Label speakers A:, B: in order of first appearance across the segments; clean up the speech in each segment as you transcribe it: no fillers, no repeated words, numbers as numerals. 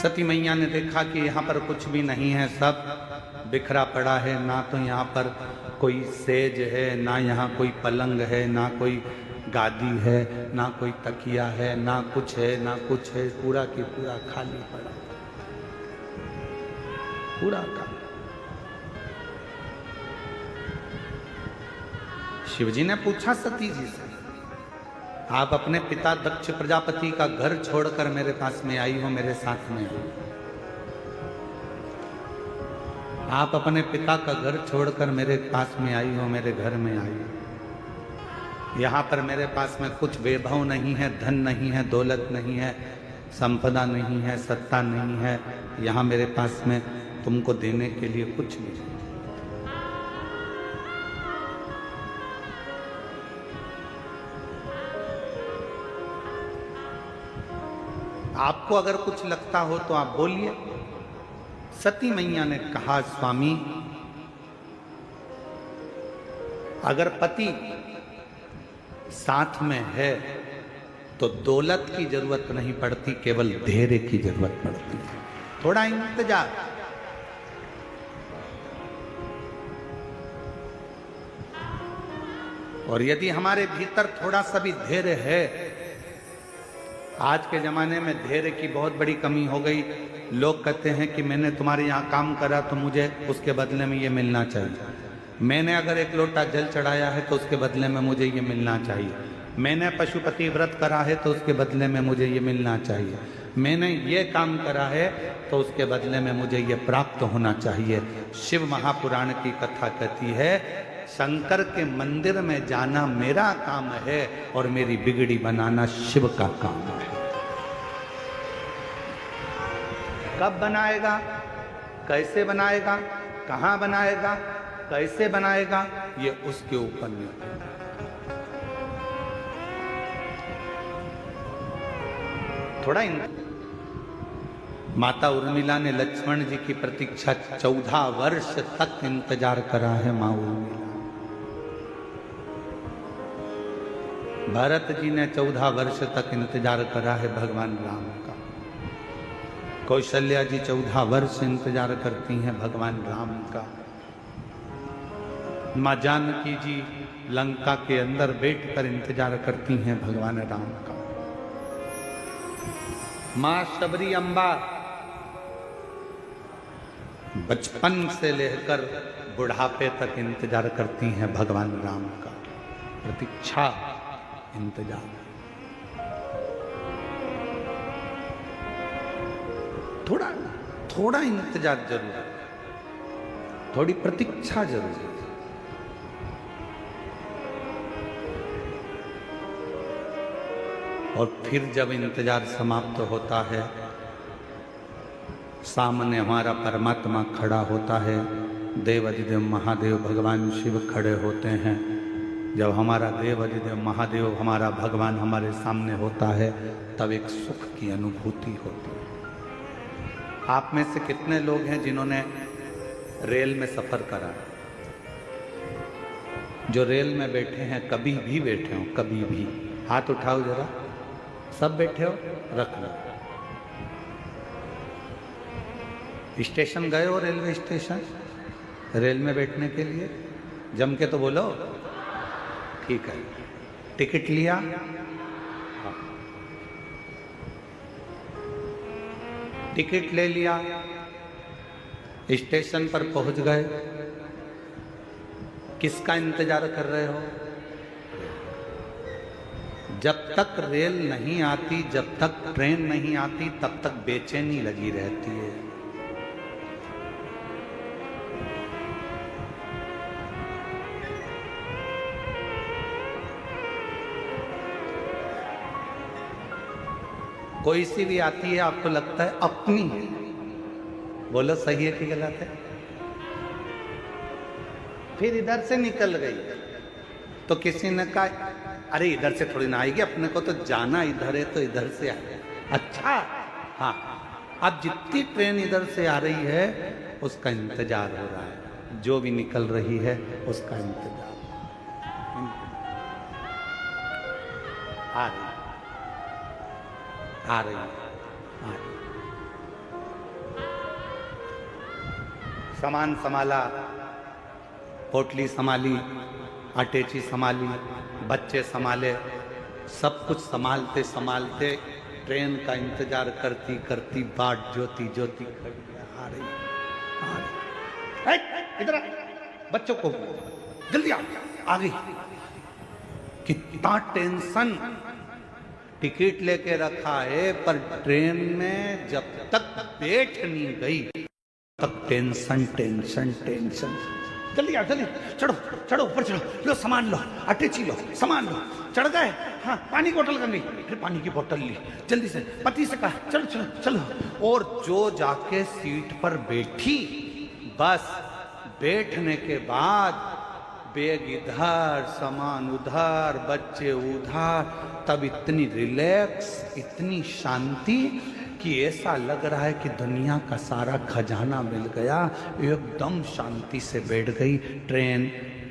A: सती मैया ने देखा कि यहाँ पर कुछ भी नहीं है, सब बिखरा पड़ा है, ना तो यहाँ पर कोई सेज है, ना यहाँ कोई पलंग है, ना कोई गादी है, ना कोई तकिया है, ना कुछ है, ना कुछ है, पूरा की पूरा खाली पड़ा, पूरा खाली। शिवजी ने पूछा सती जी से, आप अपने पिता दक्ष प्रजापति का घर छोड़कर मेरे पास में आई हो, मेरे साथ में आई। आप अपने पिता का घर छोड़कर मेरे पास में आई हो, मेरे घर में आई हो। यहाँ पर मेरे पास में कुछ वैभव नहीं है, धन नहीं है, दौलत नहीं है, संपदा नहीं है, सत्ता नहीं है। यहाँ मेरे पास में तुमको देने के लिए कुछ नहीं। आपको अगर कुछ लगता हो तो आप बोलिए। सती मैया ने कहा, स्वामी, अगर पति साथ में है तो दौलत की जरूरत नहीं पड़ती, केवल धैर्य की जरूरत पड़ती है, थोड़ा इंतजार। और यदि हमारे भीतर थोड़ा सा भी धैर्य है, आज के ज़माने में धैर्य की बहुत बड़ी कमी हो गई। लोग कहते हैं कि मैंने तुम्हारे यहाँ काम करा तो मुझे उसके बदले में ये मिलना चाहिए। मैंने अगर एक लोटा जल चढ़ाया है तो उसके बदले में मुझे ये मिलना चाहिए। मैंने पशुपति व्रत करा है तो उसके बदले में मुझे ये मिलना चाहिए। मैंने ये काम करा है तो उसके बदले में मुझे ये प्राप्त होना चाहिए। शिव महापुराण की कथा कहती है, शंकर के मंदिर में जाना मेरा काम है और मेरी बिगड़ी बनाना शिव का काम है। कब बनाएगा, कैसे बनाएगा, कहां बनाएगा, कैसे बनाएगा, ये उसके ऊपर निर्भर है। थोड़ा माता उर्मिला ने लक्ष्मण जी की प्रतीक्षा 14 वर्ष तक इंतजार करा है। मां उर्मिला, भरत जी ने 14 वर्ष तक इंतजार करा है भगवान राम का। कौशल्या जी 14 वर्ष इंतजार करती हैं भगवान राम का। मां जानकी जी लंका के अंदर बैठकर इंतजार करती हैं भगवान राम का। मां शबरी अम्बा बचपन से लेकर बुढ़ापे तक इंतजार करती हैं भगवान राम का। प्रतीक्षा, इंतजार। थोड़ा इंतजार जरूर है, थोड़ी प्रतीक्षा जरूर है। और फिर जब इंतजार समाप्त होता है, सामने हमारा परमात्मा खड़ा होता है। देवाधिदेव महादेव भगवान शिव खड़े होते हैं। जब हमारा देवाधिदेव महादेव, हमारा भगवान हमारे सामने होता है, तब एक सुख की अनुभूति होती है। आप में से कितने लोग हैं जिन्होंने रेल में सफर करा? जो रेल में बैठे हैं, कभी भी बैठे हो, कभी भी, हाथ उठाओ जरा। सब बैठे हो, रख लो। स्टेशन गए हो, रेलवे स्टेशन, रेल में बैठने के लिए? जम के तो बोलो। ठीक है, टिकट लिया? हाँ। टिकट ले लिया, स्टेशन पर पहुंच गए, किसका इंतजार कर रहे हो? जब तक रेल नहीं आती, जब तक ट्रेन नहीं आती, तब तक बेचैनी लगी रहती है। कोई सी भी आती है, आपको लगता है अपनी है। बोलो, सही है कि गलत है? फिर इधर से निकल गई तो किसी ने कहा, अरे इधर से थोड़ी ना आएगी, अपने को तो जाना इधर है, तो इधर से आए। अच्छा, हाँ, अब जितनी ट्रेन इधर से आ रही है उसका इंतजार हो रहा है, जो भी निकल रही है उसका इंतजार। आ रही, आ रही, आ रही। सामान संभाला, पोटली संभाली, अटैची संभाली, बच्चे संभाले, सब कुछ संभालते संभालते ट्रेन का इंतजार करती करती बाट जोती जोती आ रही। इधर बच्चों को जल्दी आ गई। कितना टेंशन, टिकट लेके रखा है पर ट्रेन में जब तक बैठ नहीं गई तक टेंशन टेंशन टेंशन। जल्दी आओ, जल्दी चढ़ो चढ़ो, ऊपर चढ़ो, लो सामान लो, अटैची लो, सामान लो। चढ़ गए, हाँ पानी की बोतल कर ली, फिर पानी की बोतल ली, जल्दी से पति से कहा चलो चलो चलो। और जो जाके सीट पर बैठी, बस बैठने के बाद बैग इधर, सामान उधर, बच्चे उधर, तब इतनी रिलैक्स, इतनी शांति कि ऐसा लग रहा है कि दुनिया का सारा खजाना मिल गया। एकदम शांति से बैठ गई, ट्रेन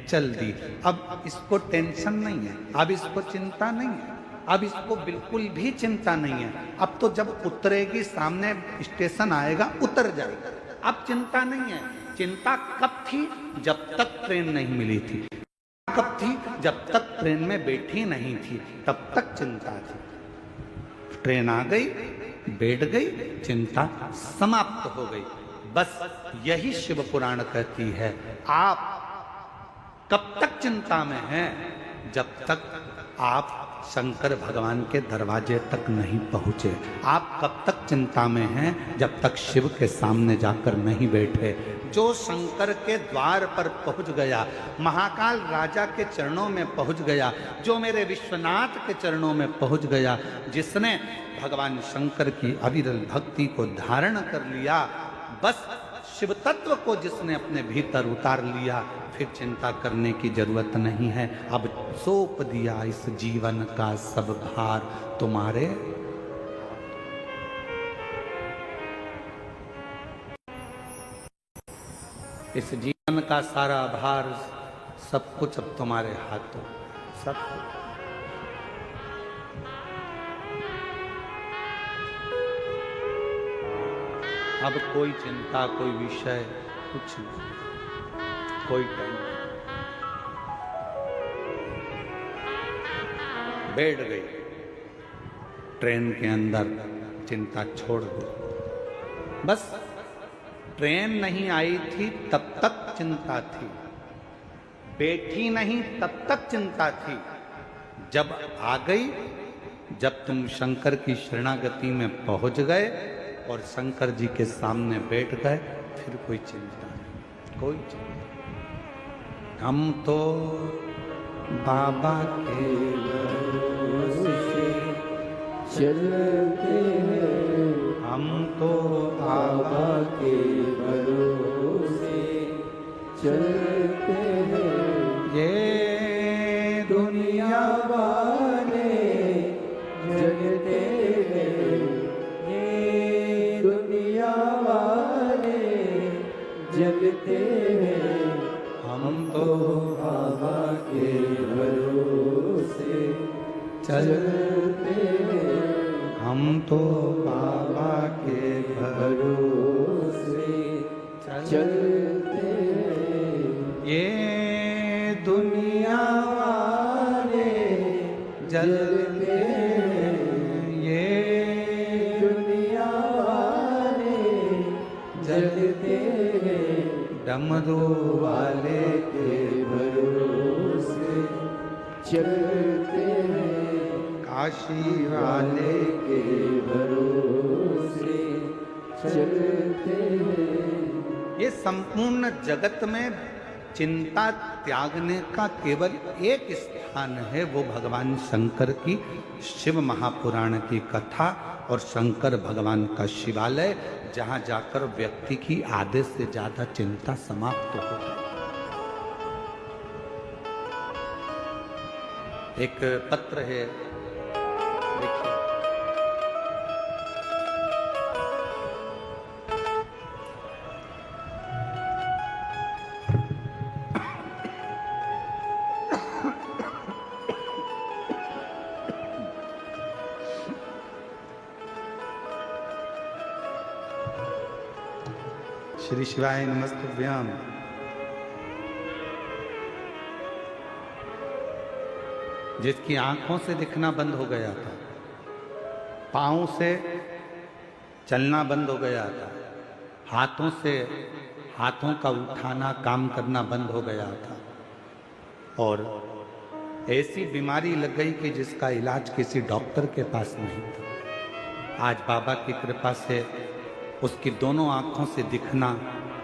A: चल दी। अब इसको टेंशन नहीं है, अब इसको चिंता नहीं है, अब इसको बिल्कुल भी चिंता नहीं है। अब तो जब उतरेगी, सामने स्टेशन आएगा, उतर जाएगा, अब चिंता नहीं है। चिंता कब थी? जब तक ट्रेन नहीं मिली थी। कब थी? जब तक ट्रेन में बैठी नहीं थी, तब तक चिंता थी। ट्रेन आ गई, बैठ गई, चिंता समाप्त हो गई। बस यही शिव पुराण कहती है। आप कब तक चिंता में हैं? जब तक आप शंकर भगवान के दरवाजे तक नहीं पहुंचे। आप कब तक चिंता में हैं? जब तक शिव के सामने जाकर नहीं बैठे। जो शंकर के द्वार पर पहुंच गया, महाकाल राजा के चरणों में पहुंच गया, जो मेरे विश्वनाथ के चरणों में पहुंच गया, जिसने भगवान शंकर की अविरल भक्ति को धारण कर लिया, बस शिव तत्व को जिसने अपने भीतर उतार लिया, फिर चिंता करने की जरूरत नहीं है। अब सौंप दिया इस जीवन का सब भार तुम्हारे। इस जीवन का सारा भार, सब कुछ अब तुम्हारे हाथों, सब कुछ। अब कोई चिंता, कोई विषय, कुछ नहीं, कोई टेंशन। बैठ गई ट्रेन के अंदर, चिंता छोड़ दी। बस ट्रेन नहीं आई थी तब तक चिंता थी, बैठी नहीं तब तक चिंता थी। जब आ गई, जब तुम शंकर की शरणागति में पहुंच गए और शंकर जी के सामने बैठ गए, फिर कोई चिंता नहीं, कोई चिंता। हम तो बाबा के भरोसे चलते हैं, हम तो बाबा के भरोसे चलते हैं। ये दुनिया वाले जगते हैं, ये दुनिया वाले जगते हैं। हम तो बाबा के भरोसे चलते हैं, हम तो बाबा के भरोसे चलते हैं। ये दुनिया वाले जलते हैं, ये दुनिया वाले जलते हैं। डमरू वाले के भरोसे चलते हैं, काशी वाले के भरोसे चलते हैं। ये संपूर्ण जगत में चिंता त्यागने का केवल एक स्थान है, वो भगवान शंकर की शिव महापुराण की कथा और शंकर भगवान का शिवालय, जहाँ जाकर व्यक्ति की आधे से ज्यादा चिंता समाप्त हो जाए। एक पत्र है, देखिए, श्री शिवाय नमस्तुभ्याम। जिसकी आंखों से दिखना बंद हो गया था, पांव से चलना बंद हो गया था, हाथों से हाथों का उठाना काम करना बंद हो गया था, और ऐसी बीमारी लग गई कि जिसका इलाज किसी डॉक्टर के पास नहीं था। आज बाबा की कृपा से उसकी दोनों आंखों से दिखना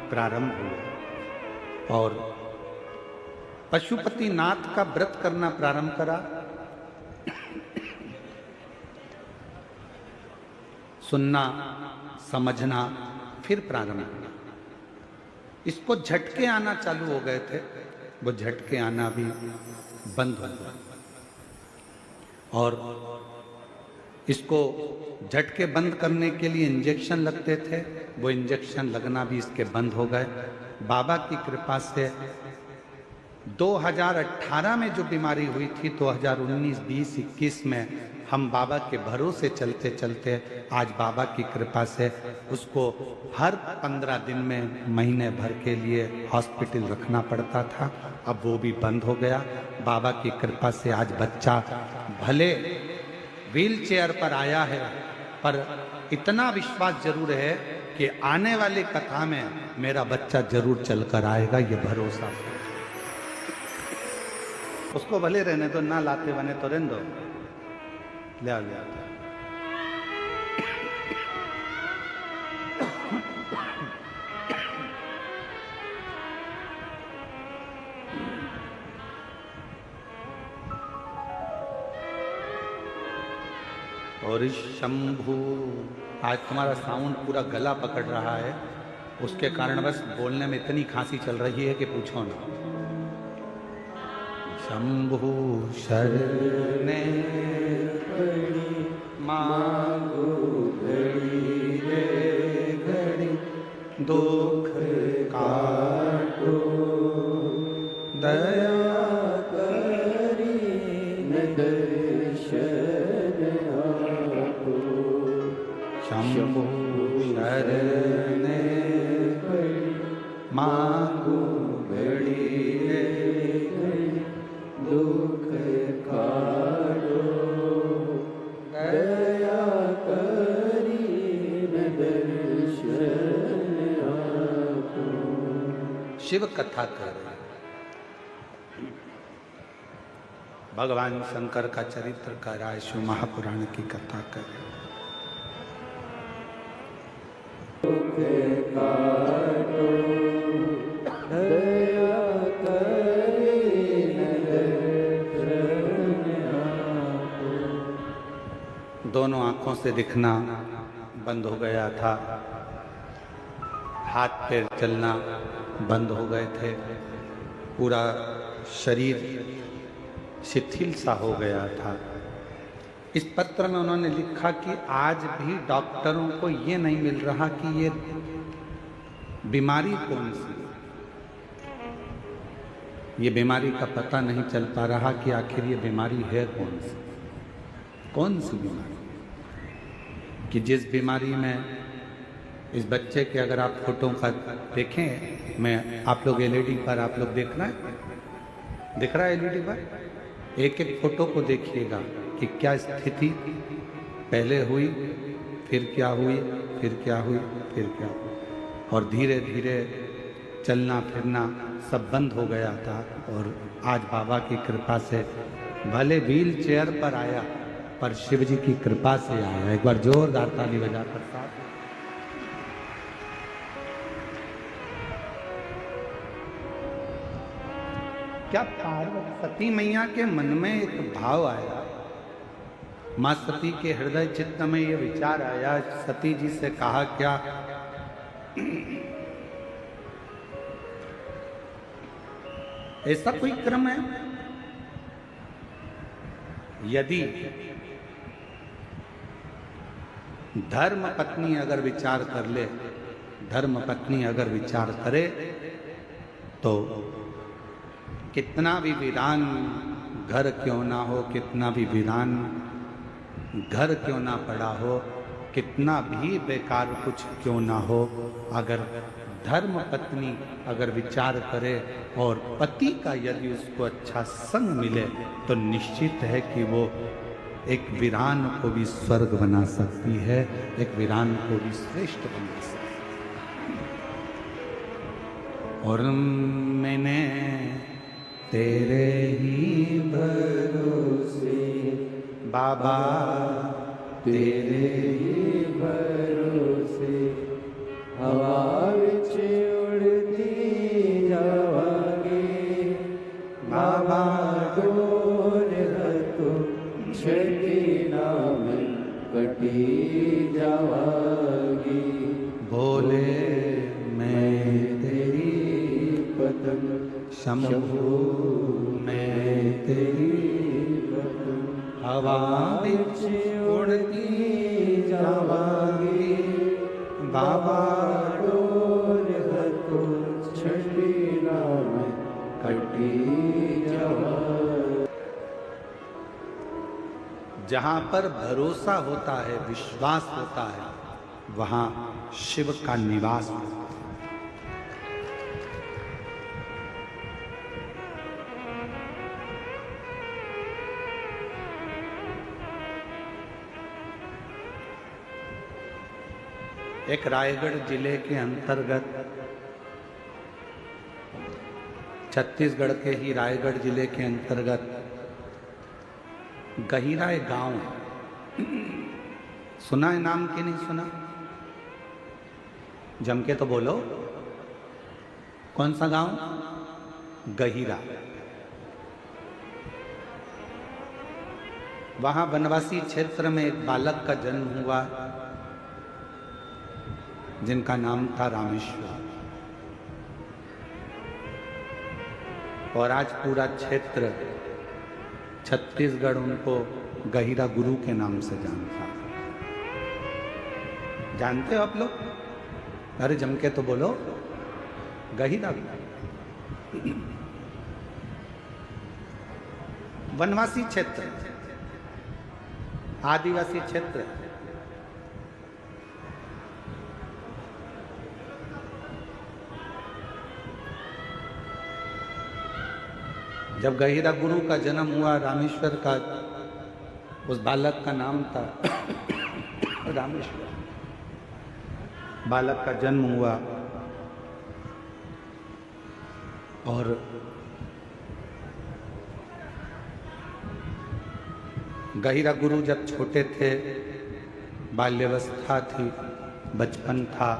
A: प्रारंभ हुआ और पशुपति नाथ का व्रत करना प्रारंभ करा। सुनना समझना फिर प्रारंभ हुआ। इसको झटके आना चालू हो गए थे, वो झटके आना भी बंद हो गया और इसको झटके बंद करने के लिए इंजेक्शन लगते थे, वो इंजेक्शन लगना भी इसके बंद हो गए। बाबा की कृपा से 2018 में जो बीमारी हुई थी, 2019, 20, 21 में हम बाबा के भरोसे चलते चलते आज बाबा की कृपा से उसको हर 15 दिन में महीने भर के लिए हॉस्पिटल रखना पड़ता था, अब वो भी बंद हो गया। बाबा की कृपा से आज बच्चा भले व्हील चेयर पर आया है, पर इतना विश्वास जरूर है कि आने वाली कथा में मेरा बच्चा जरूर चलकर आएगा, ये भरोसा। उसको भले रहने दो, ना लाते बने तो रहने दो, ले आओ ले आओ। और शंभु, आज तुम्हारा साउंड पूरा गला पकड़ रहा है, उसके कारण बस बोलने में इतनी खांसी चल रही है कि पूछो ना। शंभु शरणे पड़ी मांगो घड़ी रे घड़ी, दुख काटो दया करी न दर्शन आपो। शंभु शरणे पड़ी मांगो घड़ी रे दुख काटो दया करी न दर्शन आपो। शिव कथा कर रहे हैं, भगवान शंकर का चरित्र कर रहा है, शिव महापुराण की कथा कर रहे हैं। दुख काटो दया दोनों आंखों से दिखना बंद हो गया था, हाथ पैर चलना बंद हो गए थे, पूरा शरीर शिथिल सा हो गया था। इस पत्र में उन्होंने लिखा कि आज भी डॉक्टरों को ये नहीं मिल रहा कि ये बीमारी कौन सी, ये बीमारी का पता नहीं चल पा रहा कि आखिर ये बीमारी है कौन सी बीमारी, कि जिस बीमारी में इस बच्चे के अगर आप फोटो का देखें, मैं आप लोग एलईडी पर आप लोग देख रहे हैं, दिख रहा है एलईडी पर, एक एक फोटो को देखिएगा कि क्या स्थिति पहले हुई, फिर क्या हुई, फिर क्या हुई, फिर क्या हुई, और धीरे धीरे चलना फिरना सब बंद हो गया था। और आज बाबा की कृपा से भले व्हील चेयर पर आया, पर शिव जी की कृपा से आया। एक बार जोरदार ताली बजाकर साथ। क्या पार्वती सती मैया के मन में एक भाव आया, मां सती के हृदय चित्त में ये विचार आया, सती जी से कहा क्या, ऐसा कोई क्रम है, यदि धर्म पत्नी अगर विचार कर ले, धर्म पत्नी अगर विचार करे तो कितना भी वीरान घर क्यों ना हो, कितना भी वीरान घर क्यों ना पड़ा हो, कितना भी बेकार कुछ क्यों ना हो, अगर धर्म पत्नी अगर विचार करे और पति का यदि उसको अच्छा संग मिले तो निश्चित है कि वो एक वीरान को भी स्वर्ग बना सकती है, एक वीरान को भी श्रेष्ठ बना सकती है। और मैंने तेरे ही भरोसे बाबा, तेरे ही भरोसे हवा विच उड़ती जावांगे बाबा, डोर तो छड़ी नाम कटी जावांगी। भोले मैं तेरी पतंग, शंभू मैं तेरी पतंग, हवा विच उड़ती जावांगी बाबा, डोर तो छड़ी नाम कटी जावांगी। जहां पर भरोसा होता है, विश्वास होता है, वहां शिव का निवास होता है। एक रायगढ़ जिले के अंतर्गत, छत्तीसगढ़ के ही रायगढ़ जिले के अंतर्गत गहिरा एक गांव है। सुना है नाम कि नहीं सुना? जम के तो बोलो, कौन सा गांव? गहिरा। वहां वनवासी क्षेत्र में एक बालक का जन्म हुआ जिनका नाम था रामेश्वर। और आज पूरा क्षेत्र छत्तीसगढ़ उनको गहिरा गुरु के नाम से जानता है। जानते हो आप लोग? अरे जम के तो बोलो, गहिरा। वनवासी क्षेत्र, आदिवासी क्षेत्र। जब गहिरा गुरु का जन्म हुआ, रामेश्वर का, उस बालक का नाम था रामेश्वर। बालक का जन्म हुआ और गहिरा गुरु जब छोटे थे, बाल्यावस्था थी, बचपन था,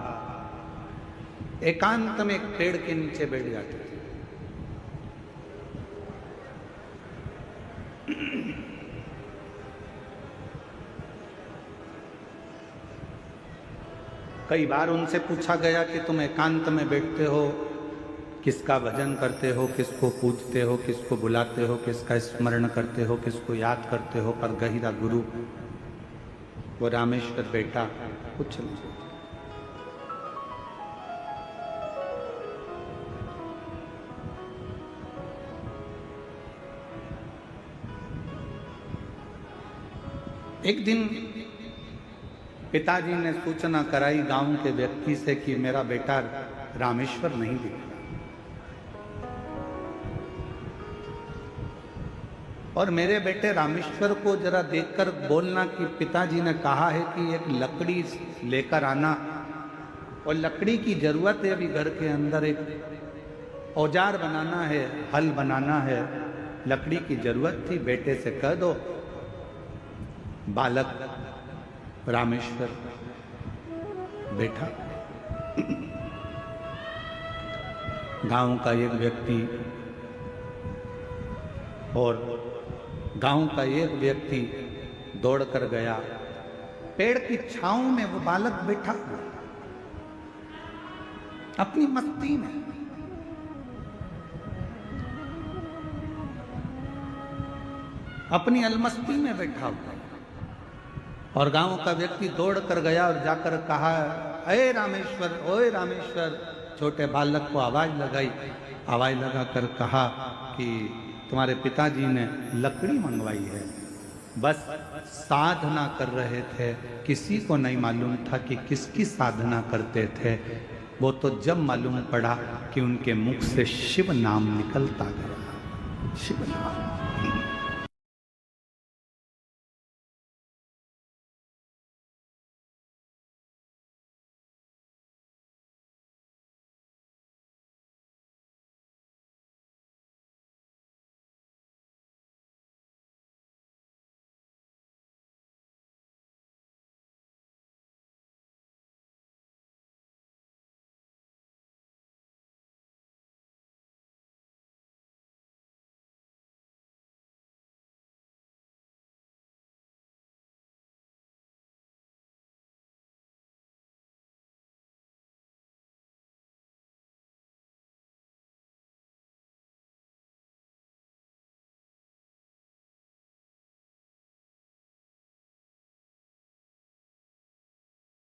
A: एकांत में एक पेड़ के नीचे बैठ जाते थे। कई बार उनसे पूछा गया कि तुम एकांत में बैठते हो, किसका भजन करते हो, किसको पूजते हो, किसको बुलाते हो, किसका स्मरण करते हो, किसको याद करते हो? पर गहिरा गुरु, वो रामेश्वर बेटा, कुछ नहीं। एक दिन पिताजी ने सूचना कराई गांव के व्यक्ति से कि मेरा बेटा रामेश्वर नहीं दिख रहा। और मेरे बेटे रामेश्वर को जरा देखकर बोलना कि पिताजी ने कहा है कि एक लकड़ी लेकर आना, और लकड़ी की जरूरत है, अभी घर के अंदर एक औजार बनाना है, हल बनाना है, लकड़ी की जरूरत थी, बेटे से कह दो। बालक रामेश्वर बैठा। गांव का एक व्यक्ति और गांव का एक व्यक्ति दौड़ कर गया। पेड़ की छांव में वो बालक बैठा हुआ अपनी मस्ती में। अपनी अलमस्ती में बैठा हुआ। और गांव का व्यक्ति दौड़ कर गया और जाकर कहा, अरे रामेश्वर, ओए रामेश्वर। छोटे बालक को आवाज लगाई। आवाज लगाकर कहा कि तुम्हारे पिताजी ने लकड़ी मंगवाई है। बस साधना कर रहे थे, किसी को नहीं मालूम था कि किसकी साधना करते थे। वो तो जब मालूम पड़ा कि उनके मुख से शिव नाम निकलता गया, शिव नाम।